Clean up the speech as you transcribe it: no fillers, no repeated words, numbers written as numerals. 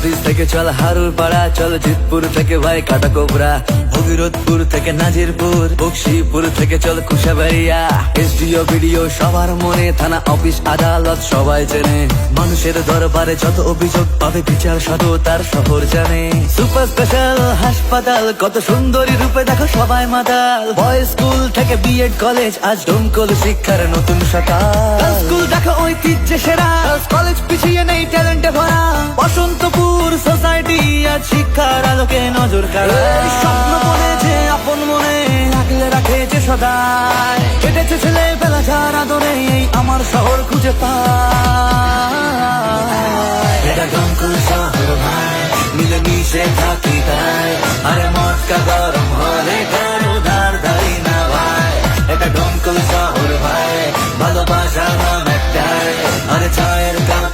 Bridge থেকে চল হারুর পাড়া, চল জিতপুর থেকে ভাই কাটাকোবরা, ভগীরথপুর থেকে নাজিরপুর, বক্সিপুর থেকে চল কুশাবাড়িয়া। এসডিও বিডিও সবার মনে, থানা অফিস আদালত সবাই চেনে, মানুষের দরবারে যত অভিযোগ পাবে বিচার সাধু তার শহর জানে। সুপার স্পেশাল হাসপাতাল, কত সুন্দরী রূপে দেখো সবাই মাতাল, বয়েজ স্কুল থেকে বিএড কলেজ, আজ ডোমকল শিক্ষার নতুন শাখা। স্কুল দেখো ঐতিহ্যে সেরা, কলেজ পিছিয়ে নেই ট্যালেন্টে ভরা, বসন্তপুর সোসাইটি আজ শিক্ষার আলোকে নজর কাড়া। স্বপ্ন বনেছে আপন মনে, আগলে রাখে যে সদায়, কেটেছে ছেলে বেলা যার আদরে এই আমার শহর খুঁজে পায়। এটা ডোমকল শহর ভাই, মিলে মিশে থাকি তাই, আরে মটকা গরম হলে কারো ধার ধারি না ভাই। এটা ডোমকল শহর ভাই, ভালোবাসা নাম একটাই, আরে চায়ের কাপ